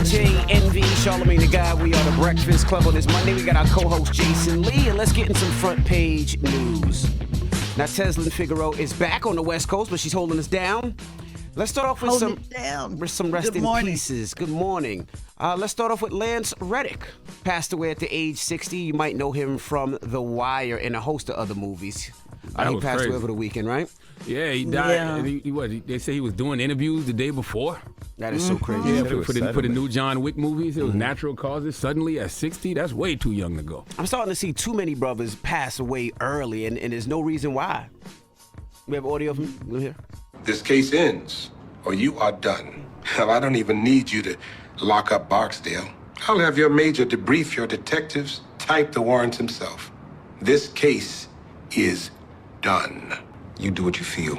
DJ Envy, Charlamagne the Guy. We are the Breakfast Club on this Monday. We got our co-host Jason Lee, and let's get in some front page news. Now, Teslin Figaro is back on the West Coast, but she's holding us down. Let's start off with some rest in pieces. Good morning. Let's start off with Lance Reddick. Passed away at the age 60. You might know him from The Wire and a host of other movies. He passed crazy. away over the weekend, right? Yeah, he died. Yeah. They say he was doing interviews the day before. That is so crazy. Yeah, for the new John Wick movies. It was natural causes. Suddenly at 60, that's way too young to go. I'm starting to see too many brothers pass away early, and there's no reason why. We have audio from him here. This case ends, or you are done. Hell, I don't even need you to lock up Barksdale. I'll have your major debrief your detectives, type the warrants himself. This case is done. You do what you feel.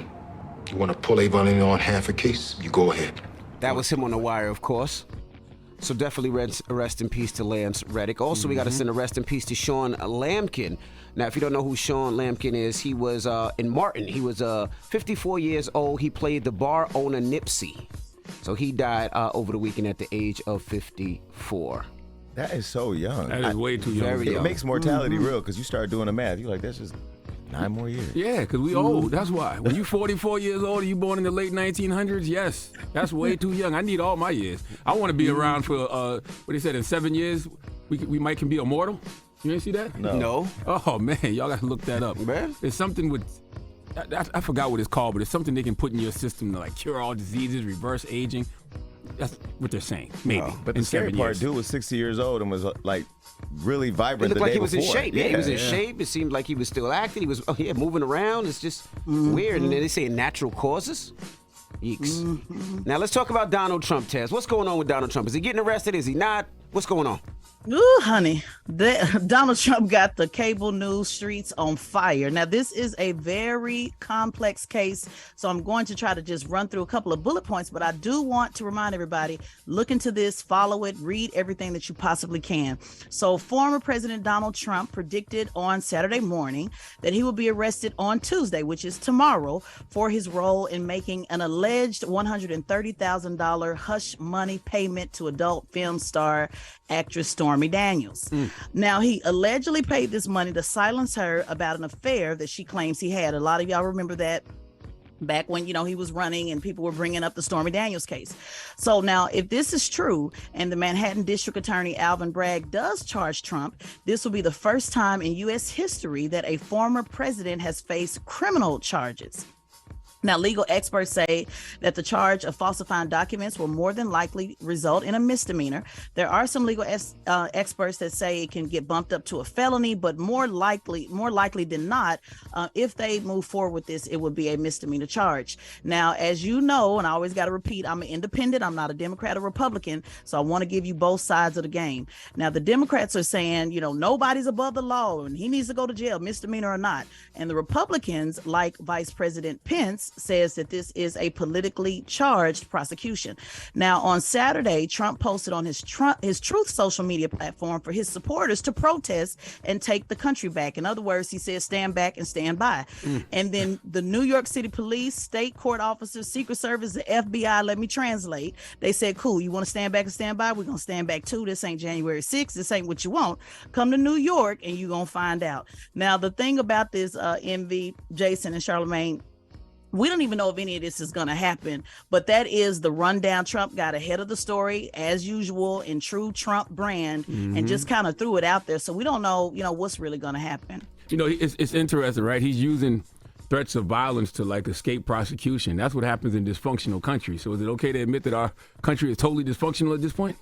You want to pull Avon on half a case, you go ahead. That was him on The Wire, of course. So definitely rest in peace to Lance Reddick. Also, we got to send a rest in peace to Sean Lampkin. Now, if you don't know who Sean Lampkin is, he was in Martin. He was 54 years old. He played the bar owner Nipsey. So he died over the weekend at the age of 54. That is so young. That is way too young. Very young. It makes mortality real because you start doing the math. You're like, that's just 9 more years. Yeah, because we old. That's why. When you 44 years old and you born in the late 1900s, yes, that's way too young. I need all my years. I want to be around for, what they said, in 7 years, we can be immortal. You ain't see that? No. Oh, man, y'all got to look that up. Man. There's something with, I forgot what it's called, but it's something they can put in your system to like cure all diseases, reverse aging. That's what they're saying, maybe. But the scary part, dude was 60 years old and was like really vibrant. It looked like he was in shape. Yeah, he was in shape. It seemed like he was still active. He was moving around. It's just weird. And then they say natural causes. Yeeks. Now let's talk about Donald Trump, Tez. What's going on with Donald Trump? Is he getting arrested? Is he not? What's going on? Ooh, honey, Donald Trump got the cable news streets on fire. Now, this is a very complex case, so I'm going to try to just run through a couple of bullet points, but I do want to remind everybody, look into this, follow it, read everything that you possibly can. So former President Donald Trump predicted on Saturday morning that he will be arrested on Tuesday, which is tomorrow, for his role in making an alleged $130,000 hush money payment to adult film star actress Stormy Daniels. Now, he allegedly paid this money to silence her about an affair that she claims he had. A lot of y'all remember that back when, he was running and people were bringing up the Stormy Daniels case. So now, if this is true and the Manhattan District Attorney Alvin Bragg does charge Trump, this will be the first time in U.S. history that a former president has faced criminal charges. Now, legal experts say that the charge of falsifying documents will more than likely result in a misdemeanor. There are some legal experts that say it can get bumped up to a felony, but more likely than not, if they move forward with this, it would be a misdemeanor charge. Now, as you know, and I always got to repeat, I'm an independent. I'm not a Democrat or Republican, so I want to give you both sides of the game. Now, the Democrats are saying, nobody's above the law and he needs to go to jail, misdemeanor or not. And the Republicans, like Vice President Pence, says that this is a politically charged prosecution. Now, on Saturday, Trump posted on his Truth social media platform for his supporters to protest and take the country back. In other words, he said, stand back and stand by. And then the New York City Police, state court officers, Secret Service, the FBI, let me translate. They said, cool, you want to stand back and stand by? We're going to stand back too. This ain't January 6th. This ain't what you want. Come to New York and you're going to find out. Now, the thing about this, Envy, Jason, and Charlamagne, we don't even know if any of this is going to happen, but that is the rundown. Trump got ahead of the story, as usual, in true Trump brand, and just kind of threw it out there. So we don't know, what's really going to happen. It's interesting, right? He's using threats of violence to escape prosecution. That's what happens in dysfunctional countries. So is it okay to admit that our country is totally dysfunctional at this point?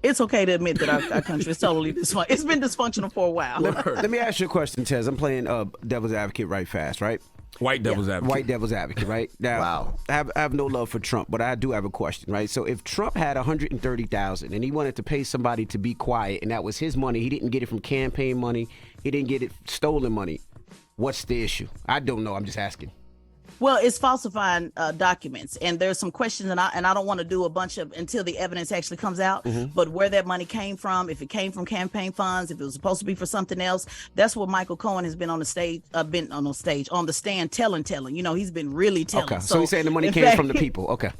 It's okay to admit that our country is totally dysfunctional. It's been dysfunctional for a while. Let me ask you a question, Tez. I'm playing devil's advocate right fast, right? White devil's advocate. White devil's advocate, right? Now, Wow. I have no love for Trump, but I do have a question, right? So if Trump had $130,000 and he wanted to pay somebody to be quiet, and that was his money, he didn't get it from campaign money, he didn't get it stolen money, what's the issue? I don't know. I'm just asking. Well, it's falsifying documents, and there's some questions, and I don't want to do a bunch of until the evidence actually comes out. But where that money came from, if it came from campaign funds, if it was supposed to be for something else, that's what Michael Cohen has been on the stage, on the stand telling. He's been really telling. Okay, so he's saying the money came from the people. Okay.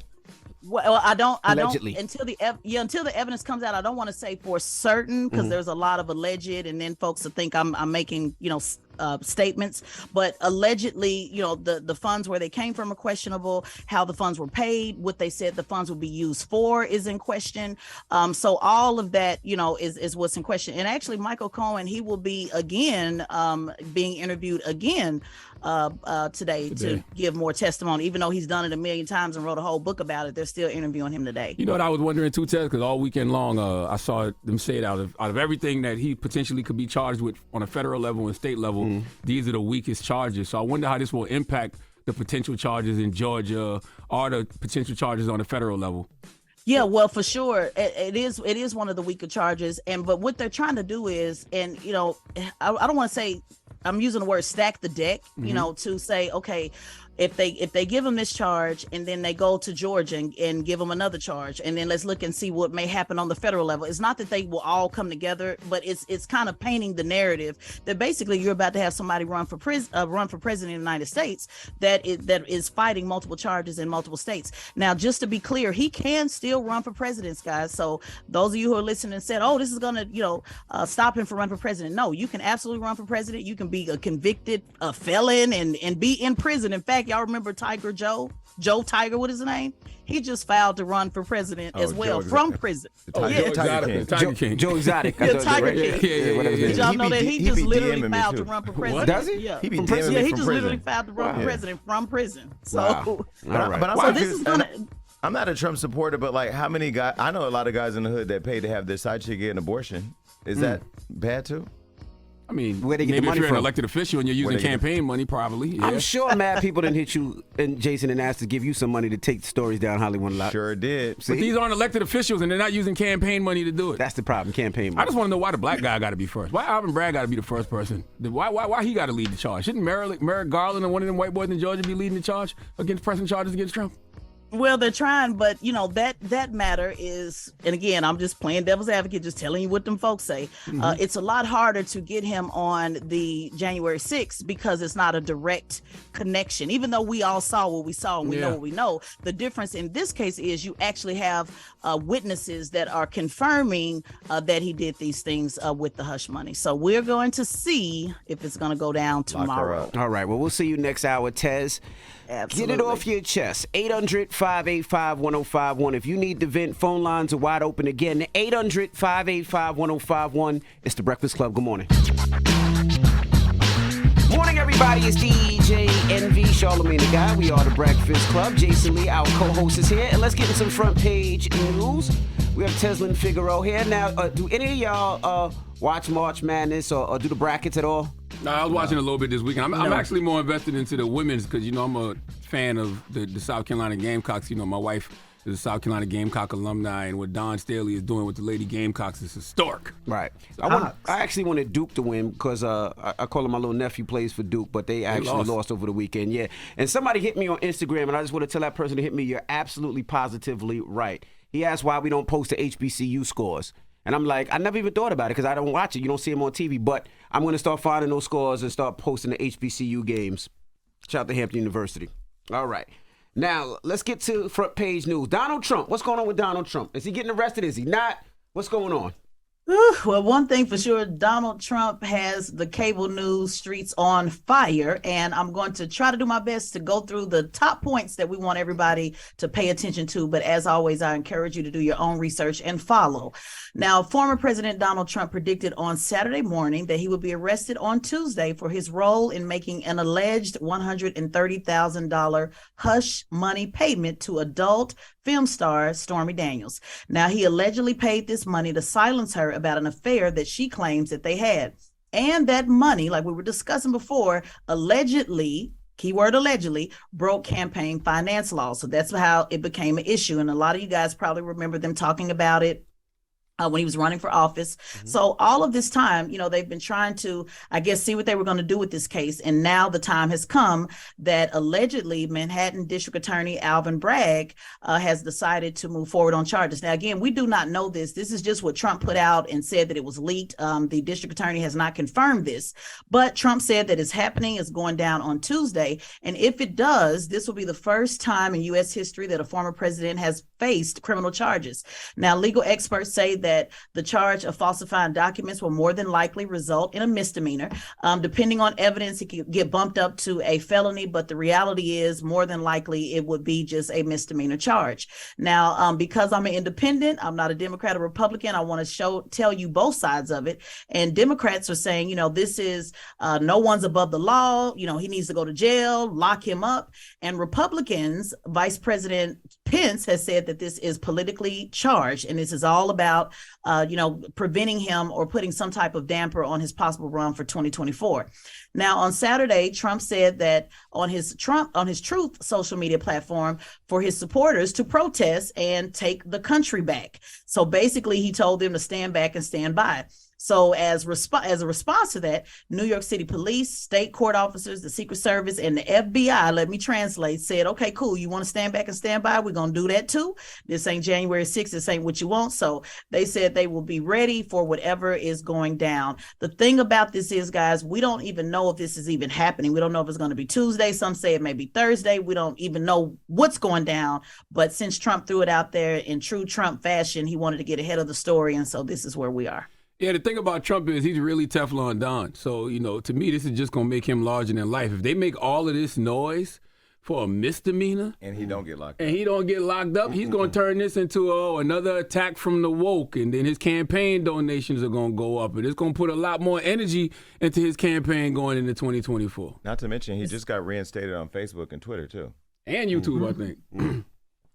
Well, I don't Allegedly. until until the evidence comes out. I don't want to say for certain because there's a lot of alleged, and then folks will think I'm making statements. But allegedly, the funds where they came from are questionable. How the funds were paid, what they said the funds would be used for is in question. So all of that, is what's in question. And actually, Michael Cohen, he will be again being interviewed again today to give more testimony. Even though he's done it a million times and wrote a whole book about it, they're still interviewing him today. You know what I was wondering too, Ted, because all weekend long I saw them say it out of everything that he potentially could be charged with on a federal level and state level, these are the weakest charges. So I wonder how this will impact the potential charges in Georgia or the potential charges on the federal level. Yeah, well, for sure, it is one of the weaker charges, but what they're trying to do is, and I don't want to say, I'm using the word stack the deck, to say, okay, if they give them this charge and then they go to Georgia and give them another charge, and then let's look and see what may happen on the federal level. It's not that they will all come together, but it's kind of painting the narrative that basically you're about to have somebody run for president of the United States that is fighting multiple charges in multiple states. Now, just to be clear, he can still run for president, guys. So those of you who are listening and said, "Oh, this is gonna stop him from running for president," no, you can absolutely run for president. You can be a convicted felon and be in prison. In fact, y'all remember Tiger Joe Tiger, what is his name? He just filed to run for president as well from prison. Tiger King. Joe Exotic. Tiger King. Yeah. Did y'all know that he just literally filed to run for president? Does he? Yeah. He be From DMing prison. me Yeah, he from just prison. literally filed to run for president from prison. So, Wow. But this is gonna. I'm not a Trump supporter, but like, how many guys? I know a lot of guys in the hood that pay to have their side chick get an abortion. Is that bad too? I mean, where they get maybe the money if you're from? an elected official and you're using campaign money, probably. Yeah. I'm sure mad people didn't hit you and Jason and asked to give you some money to take the stories down Hollywood a lot. Sure did. See? But these aren't elected officials and they're not using campaign money to do it. That's the problem, campaign money. I just want to know why the black guy got to be first. Why Alvin Bragg got to be the first person? Why he got to lead the charge? Shouldn't Merrick Garland and one of them white boys in Georgia be leading the charge against pressing charges against Trump? Well, they're trying, but that matter is, and again, I'm just playing devil's advocate, just telling you what them folks say. It's a lot harder to get him on the January 6th because it's not a direct connection. Even though we all saw what we saw and we know what we know, the difference in this case is you actually have witnesses that are confirming that he did these things with the hush money. So we're going to see if it's going to go down tomorrow. All right, well, we'll see you next hour, Tez. Absolutely. Get it off your chest. 800-585-1051. If you need to vent, phone lines are wide open again. 800-585-1051. It's The Breakfast Club. Good morning. Morning, everybody. It's DJ NV, Charlamagne the Guy. We are The Breakfast Club. Jason Lee, our co-host, is here. And let's get in some front page news. We have Teslin Figaro here. Now, do any of y'all watch March Madness or do the brackets at all? No, I was watching a little bit this weekend. I'm actually more invested into the women's because, I'm a fan of the South Carolina Gamecocks. My wife is a South Carolina Gamecock alumni, and what Don Staley is doing with the Lady Gamecocks is historic. Right. I actually wanted Duke to win because I call him my little nephew plays for Duke, but they actually lost over the weekend. Yeah. And somebody hit me on Instagram, and I just want to tell that person to hit me, you're absolutely positively right. He asked why we don't post the HBCU scores. And I'm like, I never even thought about it because I don't watch it. You don't see them on TV. But I'm going to start finding those scores and start posting the HBCU games. Shout out to Hampton University. All right. Now, let's get to front page news. Donald Trump. What's going on with Donald Trump? Is he getting arrested? Is he not? What's going on? Well, one thing for sure, Donald Trump has the cable news streets on fire, and I'm going to try to do my best to go through the top points that we want everybody to pay attention to. But as always, I encourage you to do your own research and follow. Now, former President Donald Trump predicted on Saturday morning that he would be arrested on Tuesday for his role in making an alleged $130,000 hush money payment to adult film star Stormy Daniels. Now, he allegedly paid this money to silence her about an affair that she claims that they had. And that money, like we were discussing before, allegedly, keyword allegedly, broke campaign finance laws. So that's how it became an issue. And a lot of you guys probably remember them talking about it when he was running for office. So all of this time, they've been trying to, I guess, see what they were going to do with this case. And now the time has come that allegedly Manhattan District Attorney Alvin Bragg has decided to move forward on charges. Now, again, we do not know this. This is just what Trump put out and said that it was leaked. The district attorney has not confirmed this, but Trump said that it's happening. It's going down on Tuesday. And if it does, this will be the first time in U.S. history that a former president has faced criminal charges. Now, legal experts say that the charge of falsifying documents will more than likely result in a misdemeanor. Depending on evidence, it could get bumped up to a felony, but the reality is more than likely it would be just a misdemeanor charge. Now, because I'm an independent, I'm not a Democrat or Republican, I want to tell you both sides of it. And Democrats are saying, this is no one's above the law. He needs to go to jail, lock him up. And Republicans, Vice President Pence has said that this is politically charged, and this is all about preventing him or putting some type of damper on his possible run for 2024. Now, on Saturday, Trump said that on his Truth social media platform for his supporters to protest and take the country back. So basically, he told them to stand back and stand by. So as a response to that, New York City police, state court officers, the Secret Service, and the FBI, let me translate, said, okay, cool, you want to stand back and stand by? We're going to do that too. This ain't January 6th. This ain't what you want. So they said they will be ready for whatever is going down. The thing about this is, guys, we don't even know if this is even happening. We don't know if it's going to be Tuesday. Some say it may be Thursday. We don't even know what's going down. But since Trump threw it out there in true Trump fashion, he wanted to get ahead of the story. And so this is where we are. Yeah, the thing about Trump is he's really Teflon Don. So, to me, this is just going to make him larger than life. If they make all of this noise for a misdemeanor. And he don't get locked up. He's going to turn this into another attack from the woke. And then his campaign donations are going to go up. And it's going to put a lot more energy into his campaign going into 2024. Not to mention, he just got reinstated on Facebook and Twitter, too. And YouTube, I think.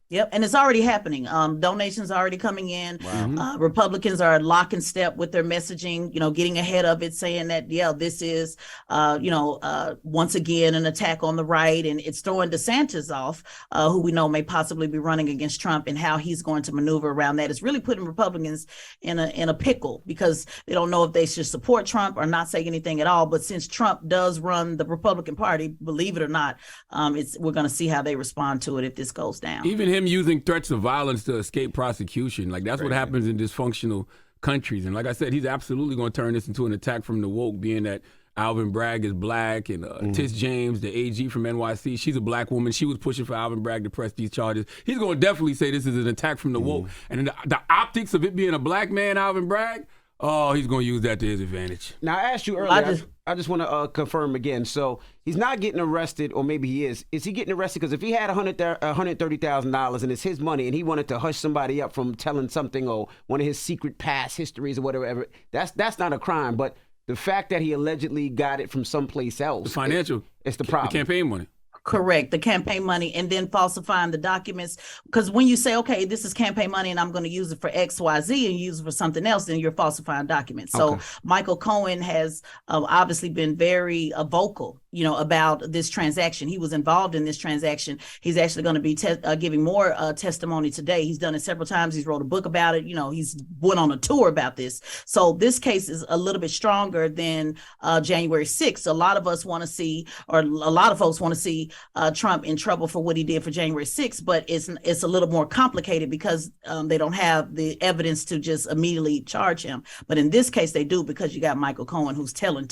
Yep, and it's already happening. Donations are already coming in. Wow. Republicans are lock and step with their messaging, getting ahead of it, saying that, this is, once again, an attack on the right. And it's throwing DeSantis off, who we know may possibly be running against Trump, and how he's going to maneuver around that. It's really putting Republicans in a pickle, because they don't know if they should support Trump or not say anything at all. But since Trump does run the Republican Party, believe it or not, we're going to see how they respond to it if this goes down. Even him using threats of violence to escape prosecution. Like, that's what happens in dysfunctional countries. And like I said, he's absolutely going to turn this into an attack from the woke, being that Alvin Bragg is black, and Tish James, the AG from NYC, she's a black woman. She was pushing for Alvin Bragg to press these charges. He's going to definitely say this is an attack from the woke. And the optics of it being a black man, Alvin Bragg, he's going to use that to his advantage. Now, I asked you earlier, I just want to confirm again. So he's not getting arrested, or maybe he is. Is he getting arrested? Because if he had $130,000 and it's his money, and he wanted to hush somebody up from telling something, or one of his secret past histories or whatever, that's not a crime. But the fact that he allegedly got it from someplace else, the financial, it's the problem. The campaign money. Correct. The campaign money, and then falsifying the documents. Because when you say, okay, this is campaign money and I'm going to use it for X, Y, Z, and use it for something else, then you're falsifying documents. So Michael Cohen has obviously been very vocal, about this transaction. He was involved in this transaction. He's actually going to be giving more testimony today. He's done it several times. He's wrote a book about it. He's went on a tour about this. So this case is a little bit stronger than January 6th. A lot of us want to see, or a lot of folks want to see, Trump in trouble for what he did for January 6th, but it's a little more complicated because they don't have the evidence to just immediately charge him. But in this case, they do, because you got Michael Cohen who's telling.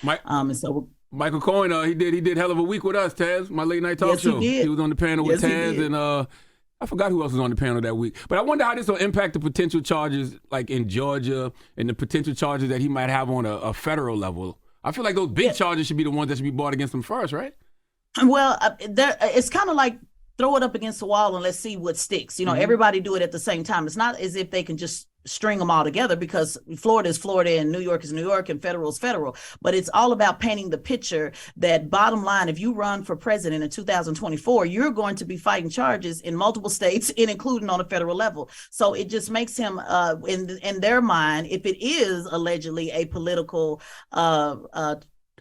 And so Michael Cohen, he did hell of a week with us, Taz, my late night talk show. He was on the panel with Taz, and I forgot who else was on the panel that week. But I wonder how this will impact the potential charges, like in Georgia, and the potential charges that he might have on a federal level. I feel like those big charges should be the ones that should be brought against him first, right? Well, it's kind of like throw it up against the wall and let's see what sticks. Everybody do it at the same time. It's not as if they can just string them all together, because Florida is Florida and New York is New York and federal is federal. But it's all about painting the picture that, bottom line, if you run for president in 2024, you're going to be fighting charges in multiple states and including on a federal level. So it just makes him, in their mind, if it is allegedly a political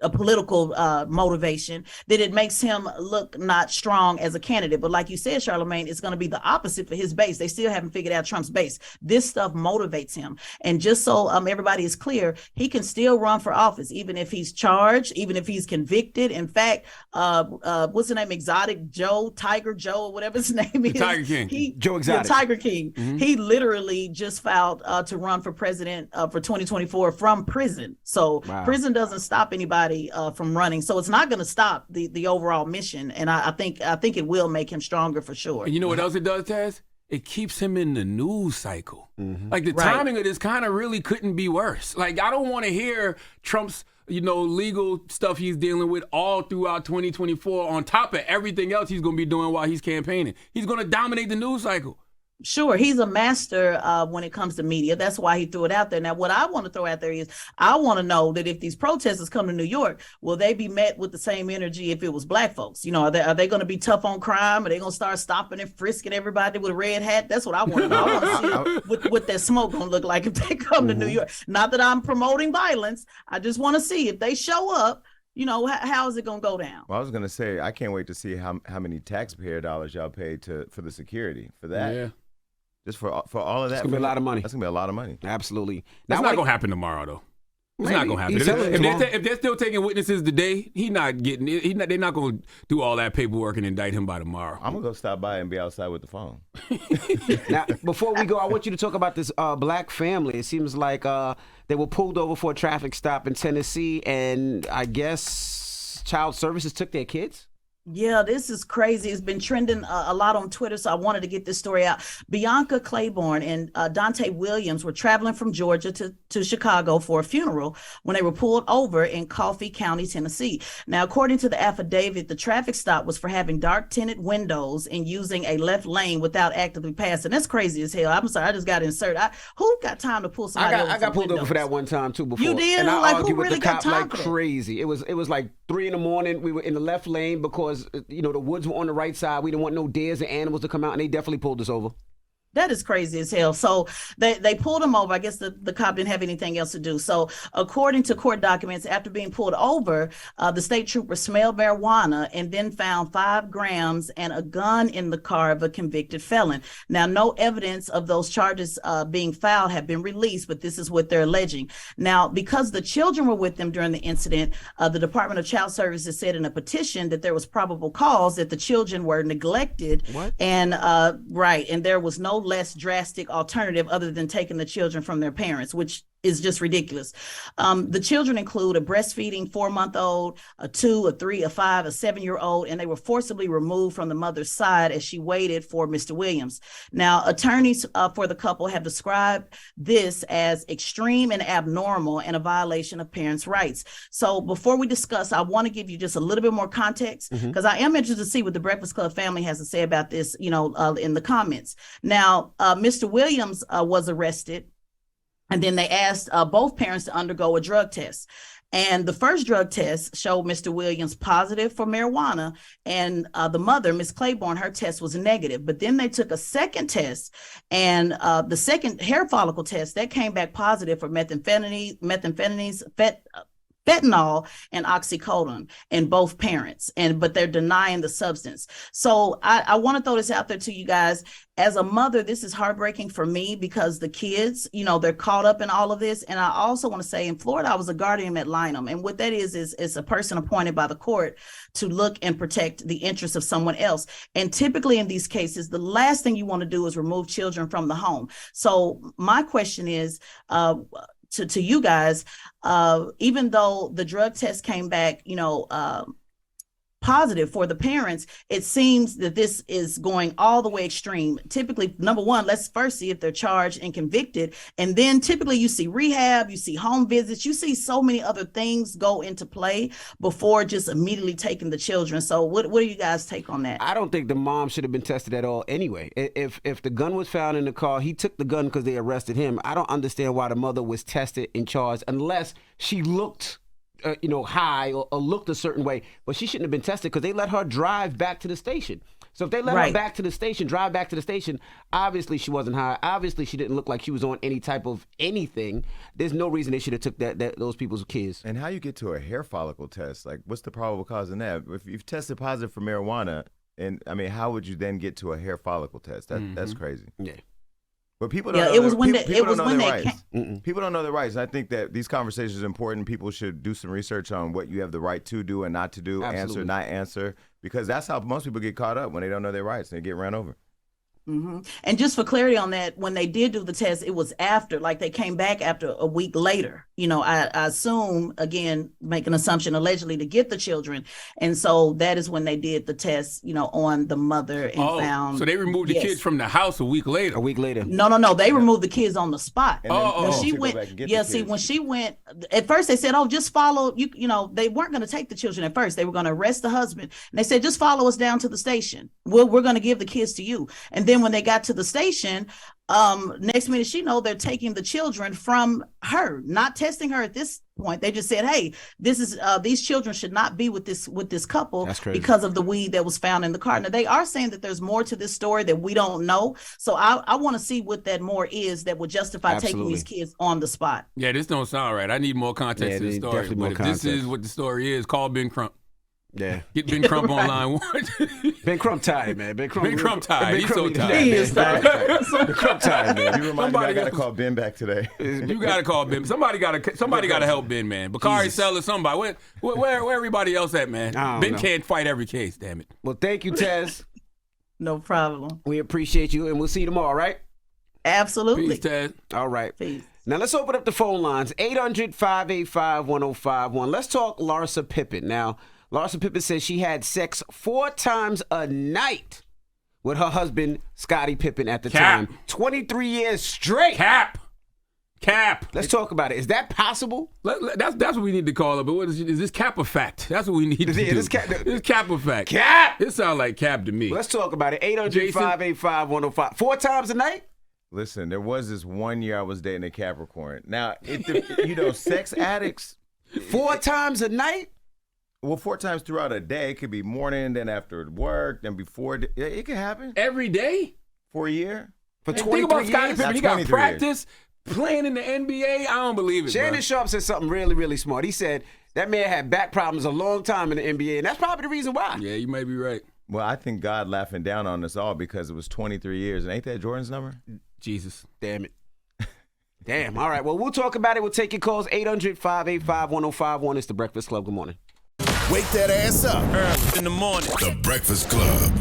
a political motivation, then it makes him look not strong as a candidate. But like you said, Charlamagne, it's going to be the opposite for his base. They still haven't figured out Trump's base. This stuff motivates him. And just so everybody is clear, he can still run for office, even if he's charged, even if he's convicted. In fact, what's the name? Exotic Joe, Tiger Joe, or whatever his name is. Tiger King. Joe Exotic. Yeah, Tiger King. Mm-hmm. He literally just filed to run for president for 2024 from prison. So prison doesn't stop anybody from running. So it's not going to stop the overall mission. And I think it will make him stronger for sure. And you know what else it does, Taz? It keeps him in the news cycle. Mm-hmm. Like the timing of this kind of really couldn't be worse. Like I don't want to hear Trump's legal stuff he's dealing with all throughout 2024 on top of everything else he's going to be doing while he's campaigning. He's going to dominate the news cycle. Sure, he's a master when it comes to media. That's why he threw it out there. Now, what I want to throw out there is I want to know that if these protesters come to New York, will they be met with the same energy if it was black folks? Are they going to be tough on crime? Are they going to start stopping and frisking everybody with a red hat? That's what I want to know. I want to see what that smoke going to look like if they come to New York. Not that I'm promoting violence. I just want to see if they show up. How is it going to go down? Well, I was going to say, I can't wait to see how many taxpayer dollars y'all paid for the security for that. Yeah. Just for all of that. It's going to be a lot of money. That's going to be a lot of money. Absolutely. That's not going to happen tomorrow, though. It's not going to happen. If they're still taking witnesses today, they're not going to do all that paperwork and indict him by tomorrow. I'm going to go stop by and be outside with the phone. Now, before we go, I want you to talk about this black family. It seems like they were pulled over for a traffic stop in Tennessee, and I guess child services took their kids? Yeah, this is crazy. It's been trending a lot on Twitter, so I wanted to get this story out. Bianca Claiborne and Dante Williams were traveling from Georgia to Chicago for a funeral when they were pulled over in Coffee County, Tennessee. Now, according to the affidavit, the traffic stop was for having dark tinted windows and using a left lane without actively passing. That's crazy as hell. I'm sorry, I just got inserted. Who got time to pull somebody over? I got pulled over for that one time too before. You did? And I argued who with really the cop got time like crazy. It was like 3 a.m. We were in the left lane because the woods were on the right side. We didn't want no deers and animals to come out, and they definitely pulled us over. That is crazy as hell. So they pulled him over. I guess the cop didn't have anything else to do. So according to court documents, after being pulled over, the state trooper smelled marijuana and then found 5 grams and a gun in the car of a convicted felon. Now, no evidence of those charges being filed have been released, but this is what they're alleging. Now, because the children were with them during the incident, the Department of Child Services said in a petition that there was probable cause that the children were neglected. What? And and there was no less drastic alternative other than taking the children from their parents, which is just ridiculous. The children include a breastfeeding 4-month-old, a 2, a 3, a 5, a 7-year-old, and they were forcibly removed from the mother's side as she waited for Mr. Williams. Now, attorneys for the couple have described this as extreme and abnormal and a violation of parents' rights. So before we discuss, I want to give you just a little bit more context because I am interested to see what the Breakfast Club family has to say about this, in the comments. Now, Mr. Williams was arrested. And then they asked both parents to undergo a drug test. And the first drug test showed Mr. Williams positive for marijuana. And the mother, Ms. Claiborne, her test was negative. But then they took a second test. And the second hair follicle test, that came back positive for fentanyl and oxycodone in both parents, but they're denying the substance. So I want to throw this out there to you guys. As a mother, this is heartbreaking for me because the kids, they're caught up in all of this. And I also want to say in Florida, I was a guardian ad litem. And what that is a person appointed by the court to look and protect the interests of someone else. And typically in these cases, the last thing you want to do is remove children from the home. So my question is, to you guys, even though the drug test came back, positive for the parents, it seems that this is going all the way extreme. Typically, number one, let's first see if they're charged and convicted. And then typically you see rehab, you see home visits, you see so many other things go into play before just immediately taking the children. So what do you guys take on that? I don't think the mom should have been tested at all anyway. If the gun was found in the car, he took the gun because they arrested him. I don't understand why the mother was tested and charged unless she looked high or looked a certain way, but she shouldn't have been tested because they let her drive back to the station. So if they let her Right. back to the station, drive back to the station, obviously she wasn't high. Obviously she didn't look like she was on any type of anything. There's no reason they should have took those people's kids. And how you get to a hair follicle test? Like, what's the probable cause in that? If you've tested positive for marijuana, and I mean, how would you then get to a hair follicle test? That's crazy. Yeah. But people don't Yeah, know it was their, when people, they- people it was don't know when their they rights. People don't know their rights. And I think that these conversations are important. People should do some research on what you have the right to do and not to do, Absolutely. answer, not answer, because that's how most people get caught up when they don't know their rights and they get ran over. And just for clarity on that, when they did do the test, it was after, like they came back after a week later. You know, I assume, again, make an assumption, allegedly to get the children. And so that is when they did the test, you know, on the mother and found. So they removed the yes. kids from the house a week later. A week later. No. They removed the kids on the spot. And then When to she go went, back and get the yeah. kids. See, when she went, at first they said, "Oh, just follow." You know, they weren't going to take the children at first. They were going to arrest the husband, and they said, "Just follow us down to the station. We're going to give the kids to you." And then when they got to the station, next minute she know they're taking the children from her, not testing her at this point. They just said, "Hey, this is these children should not be with this couple That's crazy. because of the weed that was found in the car." Now they are saying that there's more to this story that we don't know. So I want to see what that more is that would justify taking Absolutely. these kids on the spot. Yeah, this don't sound right. I need more context Yeah, to the they story. definitely more But if this context. is what the story is, call Ben Crump. Yeah. Get Ben Crump on line one. Ben Crump tired, man. Ben Crump tired. He's so need- tired. He is tired. Ben Crump tired, man. You remind me, I got to call Ben back today. You gotta call Ben. Somebody gotta help Ben, man. Bakari Seller, somebody. Where everybody else at, man? I don't Ben know. can't fight every case. Damn it. Well, thank you, Tez. No problem. We appreciate you, and we'll see you tomorrow, all right? Absolutely. Peace, Ted. All right. Peace. Now let's open up the phone lines, 800-585-1051. Let's talk Larsa Pippen. Now, Larsa Pippen says she had sex 4 times a night with her husband, Scottie Pippen, at the Cap. time. 23 years straight. Cap. Let's talk about it. Is that possible? That's what we need to call it. But what is this cap a fact? That's what we need to Yeah, do. this cap- This cap a fact. Cap. It sounds like cap to me. Let's talk about it. 800-585-1051. 4 times a night? Listen, there was this one year I was dating a Capricorn. Now, sex addicts, 4 times a night? well, 4 times throughout a day. It could be morning, then after work, then before. It could happen Every day? for a year. For And 23 think about Scottie years? Pippen. He That's got 23 practice playing in the NBA. I don't believe it, Shannon bro. Sharp said something really, really smart. He said that man had back problems a long time in the NBA, and that's probably the reason why. Yeah, you may be right. Well, I think God laughing down on us all because it was 23 years. And ain't that Jordan's number? Jesus. Damn it. Damn. All right. Well, we'll talk about it. We'll take your calls. 800-585-1051. It's The Breakfast Club. Good morning. Wake that ass up. Early in the morning. The Breakfast Club.